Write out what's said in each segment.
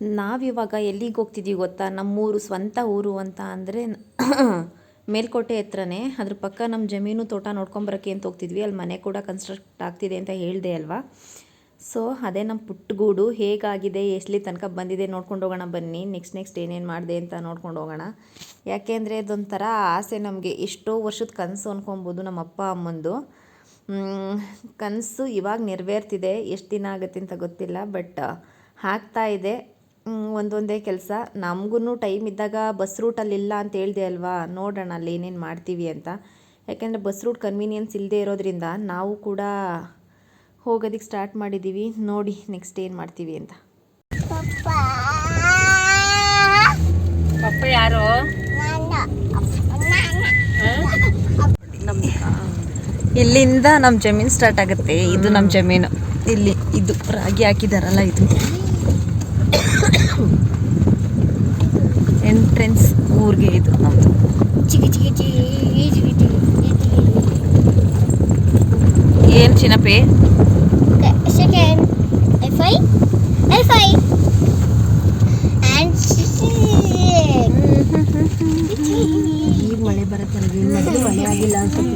ನಾವಿವಾಗ ಎಲ್ಲಿಗೆ ಹೋಗ್ತಿದ್ದೀವಿ ಗೊತ್ತಾ? ನಮ್ಮೂರು ಸ್ವಂತ ಊರು ಅಂತ ಅಂದರೆ ಮೇಲ್ಕೋಟೆ ಹತ್ರನೇ. ಅದ್ರ ಪಕ್ಕ ನಮ್ಮ ಜಮೀನು ತೋಟ ನೋಡ್ಕೊಂಬರೋಕ್ಕೆ ಅಂತ ಹೋಗ್ತಿದ್ವಿ. ಅಲ್ಲಿ ಮನೆ ಕೂಡ ಕನ್ಸ್ಟ್ರಕ್ಟ್ ಆಗ್ತಿದೆ ಅಂತ ಹೇಳಿದೆ ಅಲ್ವಾ. ಸೊ ಅದೇ ನಮ್ಮ ಪುಟ್ಟಗೂಡು ಹೇಗಾಗಿದೆ, ಎಷ್ಟಲಿ ತನಕ ಬಂದಿದೆ ನೋಡ್ಕೊಂಡು ಹೋಗೋಣ ಬನ್ನಿ. ನೆಕ್ಸ್ಟ್ ಏನೇನು ಮಾಡಿದೆ ಅಂತ ನೋಡ್ಕೊಂಡು ಹೋಗೋಣ. ಯಾಕೆಂದರೆ ಅದೊಂಥರ ಆಸೆ ನಮಗೆ, ಎಷ್ಟೋ ವರ್ಷದ ಕನಸು ಅಂದ್ಕೊಬೋದು ನಮ್ಮ ಅಪ್ಪ ಅಮ್ಮಂದು. ಕನಸು ಇವಾಗ ನೆರವೇರ್ತಿದೆ. ಎಷ್ಟು ದಿನ ಆಗುತ್ತೆ ಅಂತ ಗೊತ್ತಿಲ್ಲ, ಬಟ್ ಆಗ್ತಾ ಇದೆ ಒಂದೊಂದೇ ಕೆಲಸ. ನಮಗೂ ಟೈಮ್ ಇದ್ದಾಗ ಬಸ್ ರೂಟಲ್ಲಿ ಇಲ್ಲ ಅಂತ ಹೇಳಿದೆ ಅಲ್ವಾ, ನೋಡೋಣ ಅಲ್ಲಿ ಏನೇನು ಮಾಡ್ತೀವಿ ಅಂತ. ಯಾಕೆಂದರೆ ಬಸ್ ರೂಟ್ ಕನ್ವೀನಿಯನ್ಸ್ ಇಲ್ಲದೆ ಇರೋದ್ರಿಂದ ನಾವು ಕೂಡ ಹೋಗೋದಕ್ಕೆ ಸ್ಟಾರ್ಟ್ ಮಾಡಿದ್ದೀವಿ. ನೋಡಿ ನೆಕ್ಸ್ಟ್ ಏನು ಮಾಡ್ತೀವಿ ಅಂತ. ಪಪ್ಪ ಯಾರು? ಇಲ್ಲಿಂದ ನಮ್ಮ ಜಮೀನು ಸ್ಟಾರ್ಟ್ ಆಗುತ್ತೆ. ಇದು ನಮ್ಮ ಜಮೀನು. ಇಲ್ಲಿ ಇದು ರಾಗಿ ಹಾಕಿದಾರಲ್ಲ, ಇದು ಎಂಟ್ರೆನ್ಸ್ ಊರಿಗೆ. ಇದು ನಮ್ಮದು. ಏನು ಚಿನ್ನಪ್ಪೆ? ಮಳೆ ಬರುತ್ತೆ. ಮಳೆ ಆಗಿಲ್ಲ ಅನ್ಸುತ್ತೆ.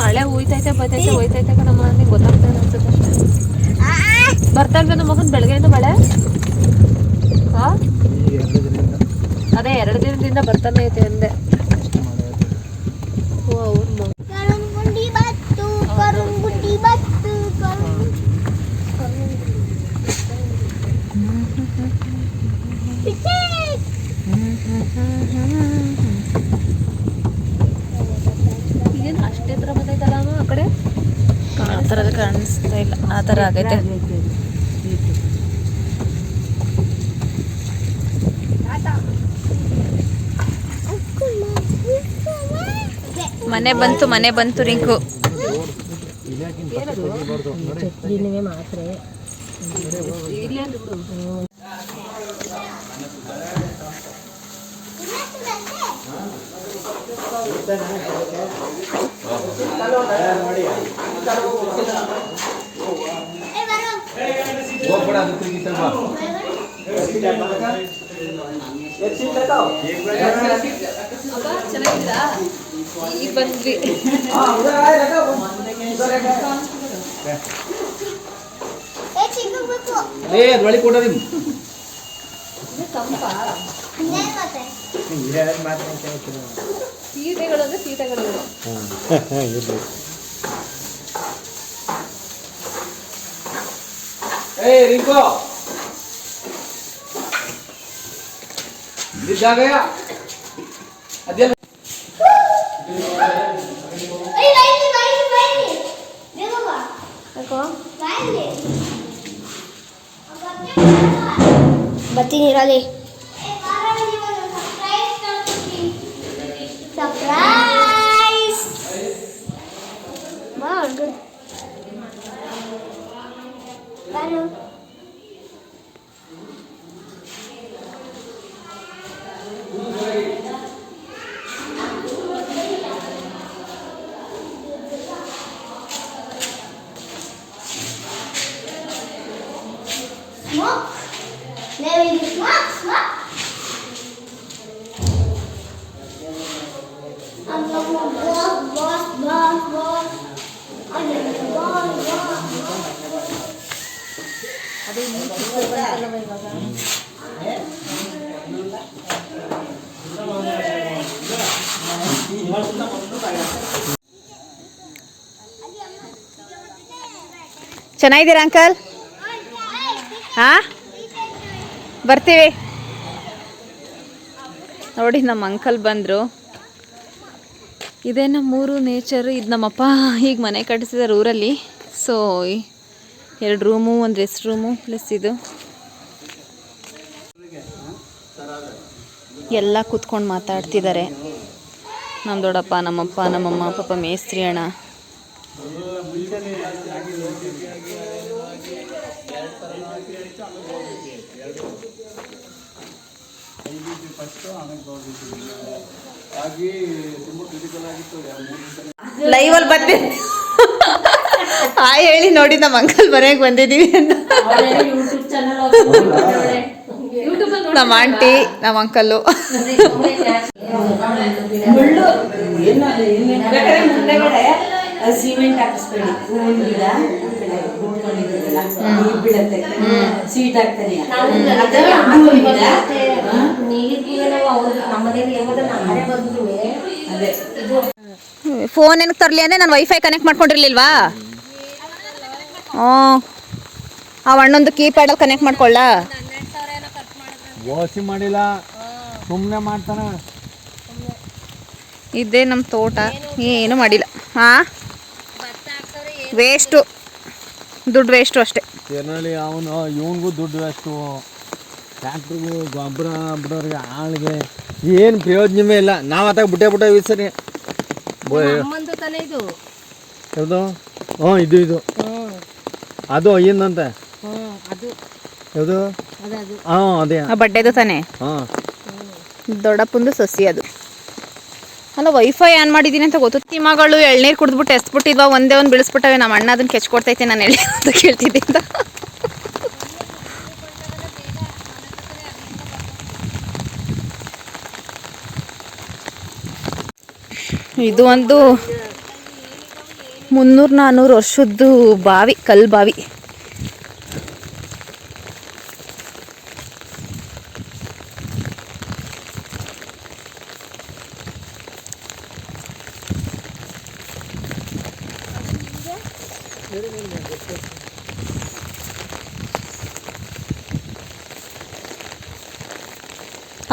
ಮಳೆ ಹೋಯ್ತೈತೆ ಬರ್ತೈತೆ ಹೋಯ್ತೈತೆ ನಮ್ಮ ಮನೆಗೆ ಗೊತ್ತಾಗ್ತದೆ ಅನ್ಸುತ್ತೆ ಅಷ್ಟೇ. ಬರ್ತಾ ಇಲ್ವ ನಮ್ಮ ಮಗನ ಬೆಳಗ್ಗೆಯಿಂದ ಮಳೆ? ಹಾಂ, ಅದೇ 2 ದಿನದಿಂದ ಬರ್ತಾನೆ ಐತೆ ಅಂದೆ. ಏನು ಅಷ್ಟೇ ಥರ ಬಂದೈತಲ್ಲ ಆ ಕಡೆ? ಆ ಥರ ಕಾಣಿಸ್ತಾ ಇಲ್ಲ. ಆ ಥರ ಆಗೈತೆ. ಮನೆ ಬಂತು ರಿಂಕು. ಚೆನ್ನಾಗಿದ್ದೀರಾ? ಈಗ ಬಂದ್ವಿ. ಒಳಗೆ ಕೊಡೋದಿ ಸೀಟೆಗಳು ಅಂದ್ರೆ ಸೀಟೆಗಳು. रिंको दिखा गया अध्ययन बत्ती नहीं रही। सरप्राइज बहुत good. Smoke. There is smoke, smoke. I'm going to boss. I'm going to boss. ಚೆನ್ನಾಗಿದ್ದೀರಾ ಅಂಕಲ್? ಹಾಂ, ಬರ್ತೀವಿ. ನೋಡಿ ನಮ್ಮ ಅಂಕಲ್ ಬಂದರು. ಇದೇ ನಮ್ಮೂರು ನೇಚರು. ಇದು ನಮ್ಮಪ್ಪ ಈಗ ಮನೆ ಕಟ್ಟಿಸಿದಾರೆ ಊರಲ್ಲಿ. So 2 room, 1 rest room plus ಇದು ಎಲ್ಲ ಕೂತ್ಕೊಂಡು ಮಾತಾಡ್ತಿದ್ದಾರೆ. ನಮ್ಮ ದೊಡ್ಡಪ್ಪ, ನಮ್ಮಪ್ಪ, ನಮ್ಮಮ್ಮ, ಪಾಪ ಮೇಸ್ತ್ರಿ ಅಣ್ಣ. ಲೈವಲ್ಲಿ ಬಂದೆ ಹಾಯ್ ಹೇಳಿ ನೋಡಿ ನಮ್ಮ ಅಂಕಲ್ ಬರೆಯಕ್ಕೆ ಬಂದಿದ್ದೀವಿ ಅಂತ. ನಮ್ಮ ಆಂಟಿ ನಮ್ಮ ಅಂಕಲ್ಲು. ಸಿಮೆಂಟ್ ಹಾಕಿಸ್ಬೇಡಿ, ಹೂವಿನ ಗಿಡ ಗುಡ್ಕೊಂಡಿದ್ದಲ್ಲ ನೀರ್ ಬೀಳತ್ತೆ, ಸೀಟ್ ಹಾಕ್ತಾನೆ ಅದೇ. ಫೋನ್ ಏನಕ್ಕೆ ತರಲಿ ಅಂದರೆ ನಾನು ವೈಫೈ ಕನೆಕ್ಟ್ ಮಾಡ್ಕೊಂಡಿರ್ಲಿಲ್ವಾ? ಹ್ಞೂ, ಆ ಅಣ್ಣೊಂದು ಕೀಪ್ಯಾಡಲ್ಲಿ ಕನೆಕ್ಟ್ ಮಾಡ್ಕೊಳ್ಳ. ವಾಸಿ ಮಾಡಿಲ್ಲ, ಸುಮ್ಮನೆ ಮಾಡ್ತಾನ. ಇದೇ ನಮ್ಮ ತೋಟ, ಏನು ಮಾಡಿಲ್ಲ. ಹಾಂ, ವೇಸ್ಟು, ದುಡ್ಡು ವೇಸ್ಟು ಅಷ್ಟೇ. ತಿರ್ನಳ್ಳಿ ಅವನು ಇವನಿಗೂ ದುಡ್ಡು ವೇಸ್ಟು, ಟ್ಯಾಕ್ಟ್ರಿಗೂ ಗೊಬ್ಬರ ಬಿಡೋರಿಗೆ ಆಳಿಗೆ ಏನು ಪ್ರಯೋಜನವೇ ಇಲ್ಲ. ನಾವು ಅತ್ತಾಗ ಬಿಟ್ಟೆ ಈ ಸರಿ ಯಾವುದು? ಹ್ಞೂ, ಇದು ಅದು ಏನಂತೆ ಯಾವುದು? ಹಾಂ, ಅದೇ ಬಡ್ಡೆದು ತಾನೆ. ಹಾಂ, ದೊಡ್ಡಪ್ಪಂದು ಸಸಿ ಅದು. ಅಲ್ಲ, ವೈಫೈ ಆನ್ ಮಾಡಿದ್ದೀನಿ ಅಂತ ಗೊತ್ತು. ಮಗಳು ಎಳ್ನೀರು ಕುಡಿದ್ಬಿಟ್ಟು ಎಸ್ಬಿಟ್ಟಿದ್ವಾ, ಒಂದೇ ಒಂದು ಬಿಡಿಸ್ಬಿಟ್ಟವೆ. ನಮ್ಮ ಅಣ್ಣ ಅದನ್ನು ಕೆಚ್ಕೊಡ್ತೈತೆ, ನಾನು ಎಳ್ನೀರು ಅಂತ ಕೇಳ್ತಿದ್ದೆ ಅಂತ. ಇದು ಒಂದು 300-400 ವರ್ಷದ್ದು ಬಾವಿ, ಕಲ್ಲು ಬಾವಿ.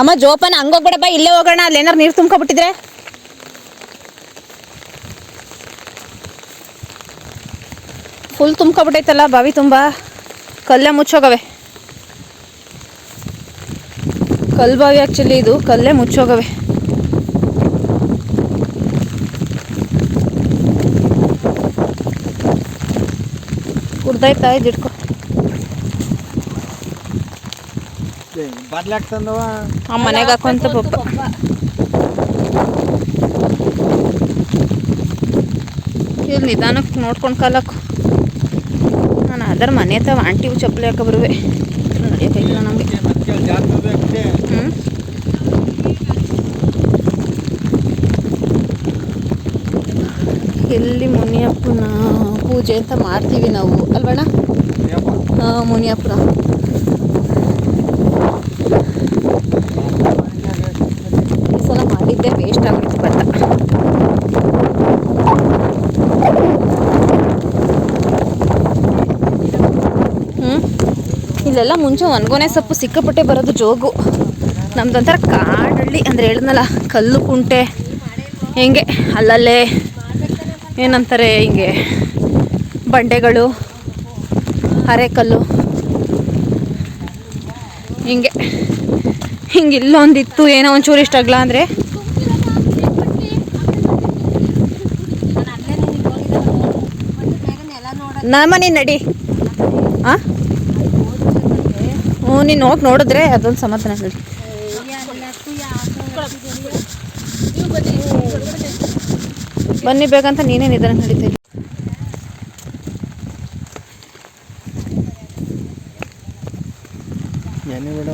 ಅಮ್ಮ ಜೋಪಾನ, ಹಂಗೋಗ್ಬೇಡಪ್ಪ, ಇಲ್ಲೇ ಹೋಗೋಣ. ಅಲ್ಲಿ ಏನಾರು ನೀರು ತುಂಬ್ಕೊಬಿಟ್ಟಿದ್ರೆ ಫುಲ್ ತುಂಬ್ಕೊಬಿಟ್ಟೈತಲ್ಲ ಬಾವಿ ತುಂಬ. ಕಲ್ಲೇ ಮುಚ್ಚೋಗವೆ, ಕಲ್ಲು ಬಾವಿ ಆ್ಯಕ್ಚುಲಿ ಇದು, ಕಲ್ಲೇ ಮುಚ್ಚೋಗವೆ. ಕುಡ್ದಾಯ್ತಾ ಇದ್ದಿಡ್ಕೊ. ಬರ್ಲಾಗ್ತಂದವ ಆ ಮನೆಗೆ ಹಾಕೊಂತ ಪಪ್ಪ. ಇಲ್ಲಿ ನಿಧಾನಕ್ಕೆ ನೋಡ್ಕೊಂಡು ಕಾಲಕ್ಕು. ನಾನು ಅದರ ಮನೆ ತಾವ ಆಂಟಿವು ಚಪ್ಪಲಿ ಹಾಕ ಬರುವೆ, ನಡೆಯೋಕ್ಕಾಗಿಲ್ಲ ನಮಗೆ. ಹ್ಞೂ, ಎಲ್ಲಿ ಮುನಿಯಪ್ಪನ ಪೂಜೆ ಅಂತ ಮಾಡ್ತೀವಿ ನಾವು ಅಲ್ವಣ್ಣ? ಹಾಂ, ಮುನಿಯಪ್ಪನ. ಈ ಸಲ ಮಾಡಿದ್ದೆ ವೇಸ್ಟ್ ಆಗೋಯ್ತು ಭತ್ತ. ಇಲ್ಲೆಲ್ಲ ಮುಂಚೆ ಒಣಗೊನೆ ಸೊಪ್ಪು ಸಿಕ್ಕಾಪಟ್ಟೆ ಬರೋದು ಜೋಗು. ನಮ್ದೊಂಥರ ಕಾಡಳ್ಳಿ ಅಂದರೆ ಹೇಳಿದ್ನಲ್ಲ, ಕಲ್ಲು ಕುಂಟೆ ಹೆಂಗೆ ಅಲ್ಲಲ್ಲೇ ಏನಂತಾರೆ ಹಿಂಗೆ ಬಂಡೆಗಳು, ಅರೆಕಲ್ಲು ಹಿಂಗೆ ಇಲ್ಲೊಂದಿತ್ತು. ಏನೋ ಒಂಚೂರು ಇಷ್ಟ ಆಗಲ್ಲ ಅಂದರೆ ನಮ್ಮನೆ ನಡಿ. ಹಾಂ, ಹ್ಞೂ, ನೀನು ಹೋಗಿ ನೋಡಿದ್ರೆ ಅದೊಂದು ಸಮಾಧಾನ ಹೇಳಿ. ಬನ್ನಿ ಬೇಕಂತ ನೀನೇ ನಿಧಾನ ನಡೀತೀವಿ. ಏನೇ ಬೇಡ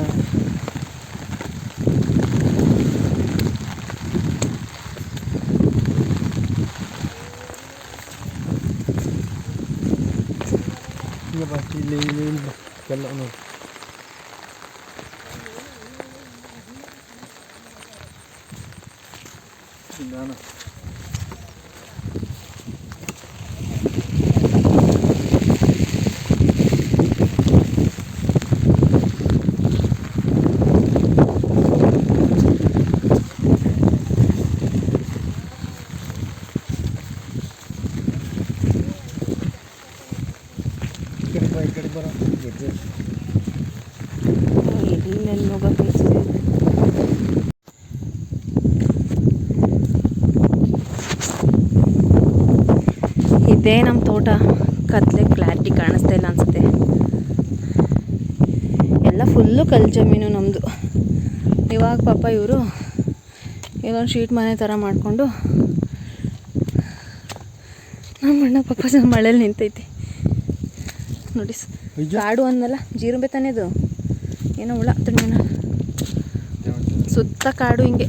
ಇಲ್ಲಿ ಎಲ್ಲ ನೋಡಿ. ನಿಧಾನ. ಈ ಕಡೆ ಬರೋ ಎಲ್ಲೆಲ್ಲಿ ಹೋಗೋಕೆ ಇದೇ ನಮ್ಮ ತೋಟ. ಕತ್ಲೆ ಕ್ಲಾರಿಟಿ ಕಾಣಿಸ್ತಾ ಇಲ್ಲ ಅನಿಸುತ್ತೆ. ಎಲ್ಲ ಫುಲ್ಲು ಕಲ್ಲು ಜಮೀನು ನಮ್ಮದು. ಇವಾಗ ಪಾಪ ಇವರು ಏನೊಂದು ಶೀಟ್ ಮನೆ ಥರ ಮಾಡಿಕೊಂಡು ನಮ್ಮ ಅಣ್ಣ ಪಾಪ ಮಳೇಲಿ ನಿಂತೈತಿ ನೋಡಿ. ಕಾಡು ಅಂದಲ್ಲ, ಜೀರುಂಬೆ ತಾನೇ ಇದು, ಏನೋ ಹುಳ ತಣ್ಣನ ಸುತ್ತ ಕಾಡು ಹಿಂಗೆ.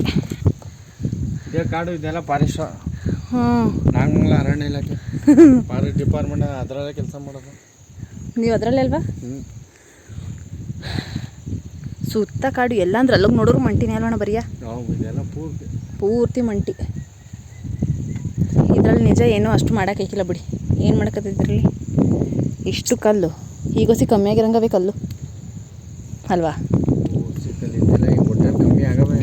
ಇದೇ ಕಾಡು ಇದೆಲ್ಲ ಫಾರೆಸ್ಟ್. ಹ್ಞೂ, ನಾಗಮಂಗಲ ಅರಣ್ಯ ಇಲಾಖೆ ಫಾರೆಸ್ಟ್ ಡಿಪಾರ್ಟ್ಮೆಂಟ್ ಅದರಲ್ಲೇ ಕೆಲಸ ಮಾಡೋದು. ನೀವು ಅದರಲ್ಲೇ ಅಲ್ವಾ? ಹ್ಞೂ. ಸುತ್ತ ಕಾಡು ಎಲ್ಲ ಅಂದ್ರೆ ಅಲ್ಲಿಗೆ ನೋಡೋರು ಮಂಟಿನೇ ಅಲ್ವಣ ಬರಿಯ ನಾವು ಇದೆಲ್ಲ ಪೂರ್ತಿ ಮಂಟಿ. ಇದರಲ್ಲಿ ನಿಜ ಏನೂ ಅಷ್ಟು ಮಾಡೋಕ್ಕಾಗಿಲ್ಲ ಬಿಡಿ. ಏನು ಮಾಡೋಕ್ಕತ್ತಿದ್ರಲ್ಲಿ ಇಷ್ಟು ಕಲ್ಲು ಈಗೋಸಿ ಕಮ್ಮಿ ಆಗಿರಂಗವೇ ಕಲ್ಲು ಅಲ್ವಾ? ಸಿಕ್ಕಲ್ಲಿದ್ದೆಲ್ಲ ಈಗ ಒಟ್ಟಾರೆ ಕಮ್ಮಿ ಆಗವೆ.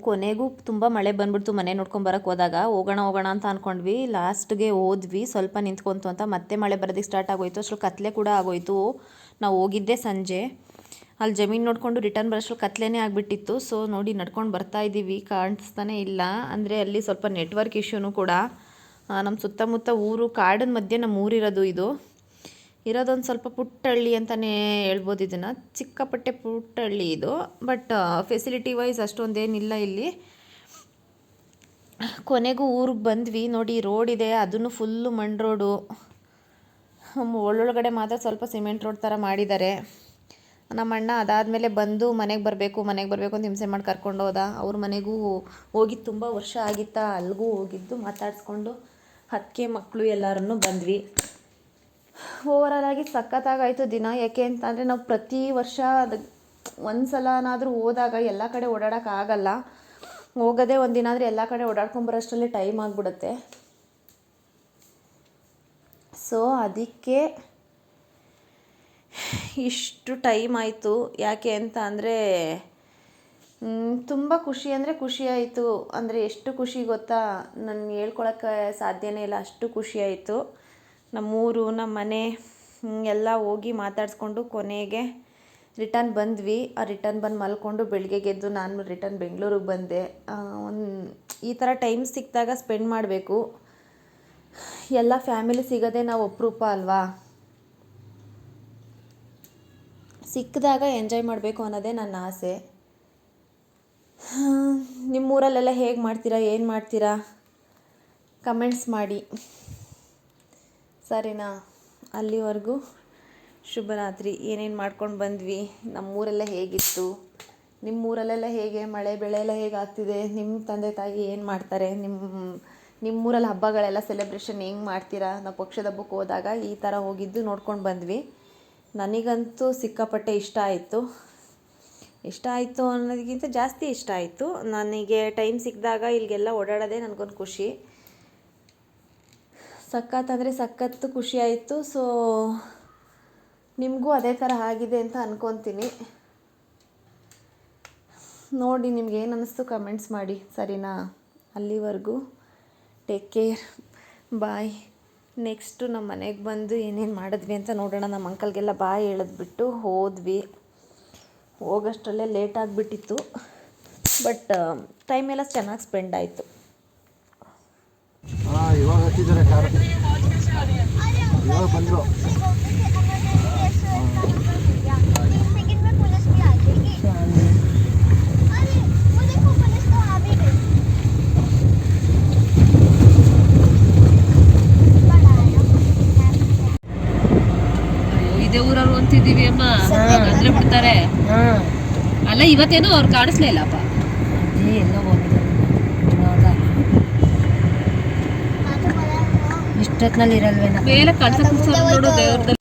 ಕೊನೆಗೂ ತುಂಬ ಮಳೆ ಬಂದ್ಬಿಡ್ತು. ಮನೆ ನೋಡ್ಕೊಂಬರಕ್ಕೆ ಹೋದಾಗ ಹೋಗೋಣ ಅಂತ ಅಂದ್ಕೊಂಡ್ವಿ. ಲಾಸ್ಟ್ಗೆ ಹೋದ್ವಿ, ಸ್ವಲ್ಪ ನಿಂತ್ಕೊಂತು ಅಂತ ಮತ್ತೆ ಮಳೆ ಬರೋದಕ್ಕೆ ಸ್ಟಾರ್ಟ್ ಆಗೋಯ್ತು. ಅಷ್ಟು ಕತ್ಲೆ ಕೂಡ ಆಗೋಯ್ತು. ನಾವು ಹೋಗಿದ್ದೆ ಸಂಜೆ. ಅಲ್ಲಿ ಜಮೀನು ನೋಡಿಕೊಂಡು ರಿಟರ್ನ್ ಬರೋಷ್ಟು ಕತ್ಲೆನೇ ಆಗಿಬಿಟ್ಟಿತ್ತು. ಸೊ ನೋಡಿ ನಡ್ಕೊಂಡು ಬರ್ತಾ ಇದ್ದೀವಿ, ಕಾಣಿಸ್ತಾನೆ ಇಲ್ಲ. ಅಂದರೆ ಅಲ್ಲಿ ಸ್ವಲ್ಪ ನೆಟ್ವರ್ಕ್ ಇಶ್ಯೂನು ಕೂಡ. ನಮ್ಮ ಸುತ್ತಮುತ್ತ ಊರು, ಕಾಡಿನ ಮಧ್ಯೆ ನಮ್ಮ ಊರಿರೋದು. ಇರೋದೊಂದು ಸ್ವಲ್ಪ ಪುಟ್ಟಹಳ್ಳಿ ಅಂತಲೇ ಹೇಳ್ಬೋದು ಇದನ್ನು. ಚಿಕ್ಕಪಟ್ಟೆ ಪುಟ್ಟಹಳ್ಳಿ ಇದು. ಬಟ್ ಫೆಸಿಲಿಟಿ ವೈಸ್ ಅಷ್ಟೊಂದೇನಿಲ್ಲ ಇಲ್ಲಿ. ಕೊನೆಗೂ ಊರಿಗೆ ಬಂದ್ವಿ. ನೋಡಿ ರೋಡ್ ಇದೆ, ಅದನ್ನು ಫುಲ್ಲು ಮಣ್ಣು ರೋಡು. ಒಳ್ಳೊಳಗಡೆ ಮಾತ್ರ ಸ್ವಲ್ಪ ಸಿಮೆಂಟ್ ರೋಡ್ ಥರ ಮಾಡಿದ್ದಾರೆ. ನಮ್ಮ ಅಣ್ಣ ಅದಾದಮೇಲೆ ಬಂದು ಮನೆಗೆ ಬರಬೇಕು ಅಂತ ಹಿಂಸೆ ಮಾಡಿ ಕರ್ಕೊಂಡು ಹೋದ. ಅವ್ರ ಮನೆಗೂ ಹೋಗಿದ್ದು ತುಂಬ ವರ್ಷ ಆಗಿತ್ತಾ, ಅಲ್ಲಿಗೂ ಹೋಗಿದ್ದು ಮಾತಾಡಿಸ್ಕೊಂಡು ಅದಕ್ಕೆ ಮಕ್ಕಳು ಎಲ್ಲರನ್ನೂ ಬಂದ್ವಿ. ಓವರಾಲಾಗಿ ಸಖತ್ತಾಗಾಯಿತು ದಿನ. ಯಾಕೆ ಅಂತಂದರೆ ನಾವು ಪ್ರತಿ ವರ್ಷ ಒಂದು ಸಲನಾದರೂ ಹೋದಾಗ ಎಲ್ಲ ಕಡೆ ಓಡಾಡೋಕ್ಕಾಗಲ್ಲ. ಹೋಗೋದೇ ಒಂದಿನ ಆದರೆ ಎಲ್ಲ ಕಡೆ ಓಡಾಡ್ಕೊಂಬರೋಷ್ಟರಲ್ಲೇ ಟೈಮ್ ಆಗಿಬಿಡುತ್ತೆ. ಸೊ ಅದಕ್ಕೆ ಇಷ್ಟು ಟೈಮ್ ಆಯಿತು. ಯಾಕೆ ಅಂತ ಅಂದರೆ ತುಂಬ ಖುಷಿ ಆಯಿತು. ಅಂದರೆ ಎಷ್ಟು ಖುಷಿ ಗೊತ್ತಾ, ನಾನು ಹೇಳ್ಕೊಳಕ್ಕೆ ಸಾಧ್ಯನೇ ಇಲ್ಲ, ಅಷ್ಟು ಖುಷಿ ಆಯಿತು. ನಮ್ಮೂರು, ನಮ್ಮ ಮನೆ ಎಲ್ಲ ಹೋಗಿ ಮಾತಾಡಿಸ್ಕೊಂಡು ಕೊನೆಗೆ ರಿಟರ್ನ್ ಬಂದ್ವಿ. ರಿಟರ್ನ್ ಬಂದು ಮಲ್ಕೊಂಡು ಬೆಳಗ್ಗೆ ಗೆದ್ದು ನಾನು ರಿಟರ್ನ್ ಬೆಂಗಳೂರಿಗೆ ಬಂದೆ. ಈ ಥರ ಟೈಮ್ ಸಿಕ್ಕಿದಾಗ ಸ್ಪೆಂಡ್ ಮಾಡಬೇಕು. ಎಲ್ಲ ಫ್ಯಾಮಿಲಿ ಸಿಗೋದೇ ನಾವು ಅಪರೂಪ ಅಲ್ವಾ. ಸಿಕ್ಕಿದಾಗ ಎಂಜಾಯ್ ಮಾಡಬೇಕು ಅನ್ನೋದೇ ನನ್ನ ಆಸೆ. ನಿಮ್ಮೂರಲ್ಲೆಲ್ಲ ಹೇಗೆ ಮಾಡ್ತೀರಾ, ಏನು ಮಾಡ್ತೀರಾ ಕಮೆಂಟ್ಸ್ ಮಾಡಿ, ಸರಿನಾ? ಅಲ್ಲಿವರೆಗೂ ಶುಭರಾತ್ರಿ. ಏನೇನು ಮಾಡ್ಕೊಂಡು ಬಂದ್ವಿ, ನಮ್ಮೂರೆಲ್ಲ ಹೇಗಿತ್ತು, ನಿಮ್ಮೂರಲ್ಲೆಲ್ಲ ಹೇಗೆ ಮಳೆ ಬೆಳೆ ಎಲ್ಲ ಹೇಗೆ ಆಗ್ತಿದೆ, ನಿಮ್ಮ ತಂದೆ ತಾಯಿ ಏನು ಮಾಡ್ತಾರೆ, ನಿಮ್ಮೂರಲ್ಲಿ ಹಬ್ಬಗಳೆಲ್ಲ ಸೆಲೆಬ್ರೇಷನ್ ಹೆಂಗೆ ಮಾಡ್ತೀರಾ? ನಾವು ಪಕ್ಷದ ಹಬ್ಬಕ್ಕೆ ಹೋದಾಗ ಈ ಥರ ಹೋಗಿದ್ದು ನೋಡ್ಕೊಂಡು ಬಂದ್ವಿ. ನನಗಂತೂ ಸಿಕ್ಕಾಪಟ್ಟೆ ಇಷ್ಟ ಆಯಿತು ಅನ್ನೋದಕ್ಕಿಂತ ಜಾಸ್ತಿ ಇಷ್ಟ ಆಯಿತು. ನನಗೆ ಟೈಮ್ ಸಿಕ್ಕಿದಾಗ ಇಲ್ಲಿಗೆಲ್ಲ ಓಡಾಡೋದೇ ನನಗೊಂದು ಖುಷಿ. ಸಖತ್ತಂದರೆ ಸಖತ್ತು ಖುಷಿ ಆಯಿತು. ಸೊ ನಿಮಗೂ ಅದೇ ಥರ ಆಗಿದೆ ಅಂತ ಅಂದ್ಕೊತೀನಿ. ನೋಡಿ ನಿಮ್ಗೆ ಏನು ಅನ್ನಿಸ್ತು ಕಮೆಂಟ್ಸ್ ಮಾಡಿ, ಸರಿನಾ? ಅಲ್ಲಿವರೆಗೂ ಟೇಕ್ ಕೇರ್, ಬಾಯ್. ನೆಕ್ಸ್ಟು ನಮ್ಮ ಮನೆಗೆ ಬಂದು ಏನೇನು ಮಾಡಿದ್ವಿ ಅಂತ ನೋಡೋಣ. ನಮ್ಮ ಅಂಕಲ್ಗೆಲ್ಲ ಬಾಯ್ ಹೇಳಿದ್ಬಿಟ್ಟು ಹೋದ್ವಿ. ಹೋಗೋಷ್ಟರಲ್ಲೇ ಲೇಟ್ ಆಗಿಬಿಟ್ಟಿತ್ತು. ಬಟ್ ಟೈಮೆಲ್ಲ ಚೆನ್ನಾಗಿ ಸ್ಪೆಂಡ್ ಆಯಿತು. ಇವಾಗ ಹತ್ತಿದ್ದಾರೆ ಕಾರು, ಇವಾಗ ಬಂದರು. ಇದೇ ಊರವ್ರು ಅಂತಿದ್ದೀವಿ ಅಮ್ಮ, ಅಂದ್ರೆ ಬಿಡ್ತಾರೆ. ಅಲ್ಲ ಇವತ್ತೇನೋ ಅವ್ರು ಕಾಣಿಸ್ಲೇ ಇಲ್ಲಪ್ಪ. ಇಷ್ಟೊತ್ತಿನಲ್ಲಿ ಇರಲ್ವೇನ ಮೇಲೆ ಕಳ್ಸ ನೋಡು ದೇವ್ರದಲ್ಲಿ.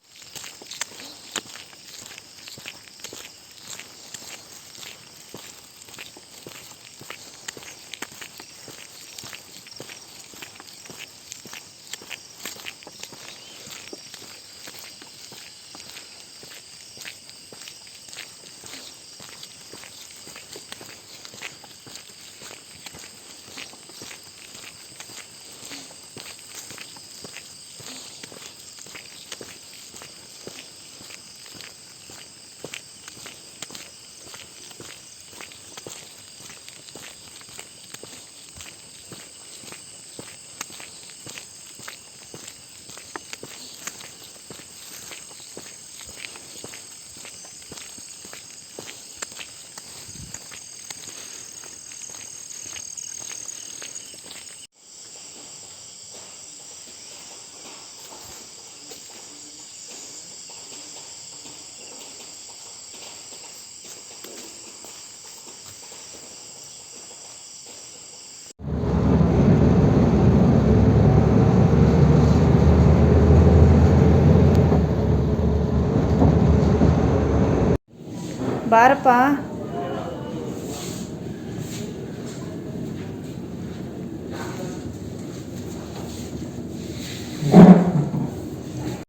ಬಾರಪ್ಪ